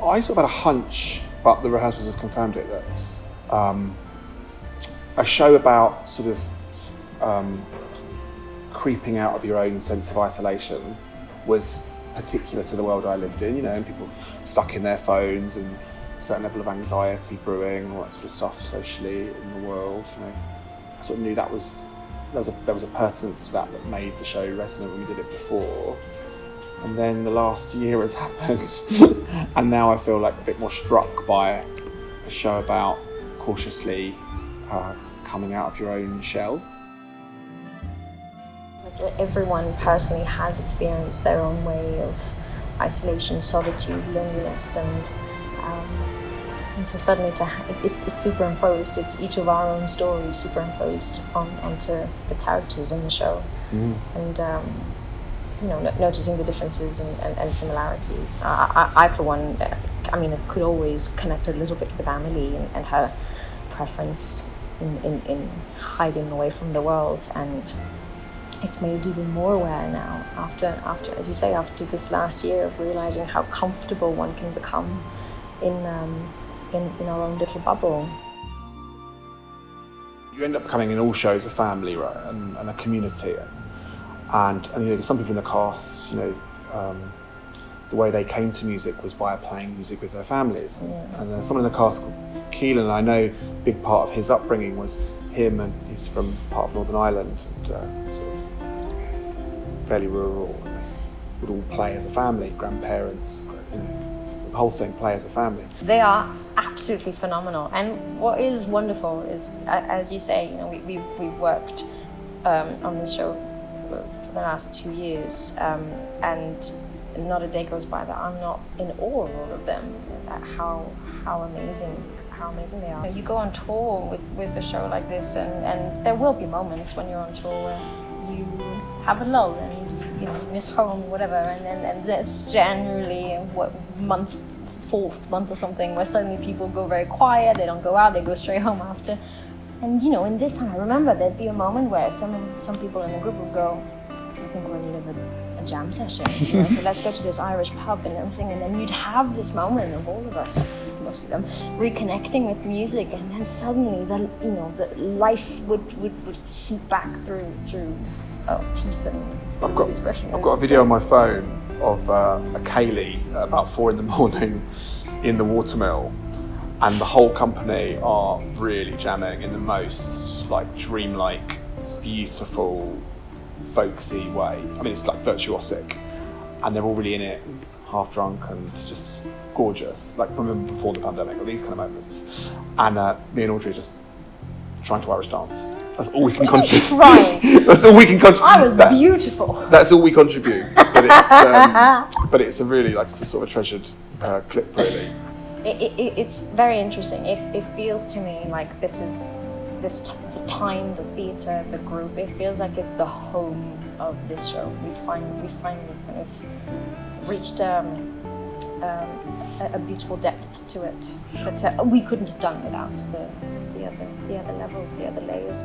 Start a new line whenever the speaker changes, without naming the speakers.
I sort of had a hunch, but the rehearsals have confirmed it, that a show about sort of creeping out of your own sense of isolation was particular to the world I lived in, you know, and people stuck in their phones and a certain level of anxiety brewing and all that sort of stuff socially in the world, you know. I sort of knew there was a pertinence to that made the show resonant when we did it before. And then the last year has happened and now I feel like a bit more struck by a show about cautiously coming out of your own shell.
Everyone personally has experienced their own way of isolation, solitude, loneliness, and so suddenly it's superimposed. It's each of our own stories superimposed onto the characters in the show, and you know, noticing the differences and similarities. I for one, I mean, I could always connect a little bit with Amélie and her preference in hiding away from the world, and it's made even more aware now after, as you say, after this last year of realizing how comfortable one can become in our own little bubble.
You end up becoming in all shows a family, right, and a community, and you know, some people in the cast, you know, the way they came to music was by playing music with their families, and there's someone in the cast called Keelan, and I know a big part of his upbringing was him, and he's from part of Northern Ireland, and sort of fairly rural, and they would all play as a family, grandparents, you know, the whole thing, play as a family.
They are absolutely phenomenal, and what is wonderful is, as you say, you know, we've worked on this show for the last 2 years, and not a day goes by that I'm not in awe of all of them, at how amazing they are. You go on tour with a show like this, and there will be moments when you're on tour where you have a lull and you miss home, whatever, and there's generally fourth month or something where suddenly people go very quiet, they don't go out, they go straight home after. And you know, in this time I remember there'd be a moment where some people in the group would go, I think we're in need of a jam session, you know, so let's go to this Irish pub and everything, and then you'd have this moment of all of us, most of them, reconnecting with music, and then suddenly the life would seep back through teeth and expression.
I've got a video on my phone of a Kaylee at about 4 in the morning in the watermill, and the whole company are really jamming in the most like dreamlike, beautiful, folksy way. I mean, it's like virtuosic, and they're all really in it, half drunk and just gorgeous. Like, remember before the pandemic, or these kind of moments. And me and Audrey are just trying to Irish dance. That's all we can contribute.
Trying.
That's all we can contribute.
I was beautiful.
That's all we contribute. But it's a really like sort of a treasured clip, really.
It's very interesting. It feels to me like this is the time, the theatre, the group. It feels like it's the home of this show. We finally kind of reached a beautiful depth to it that we couldn't have done without the other levels, the other layers.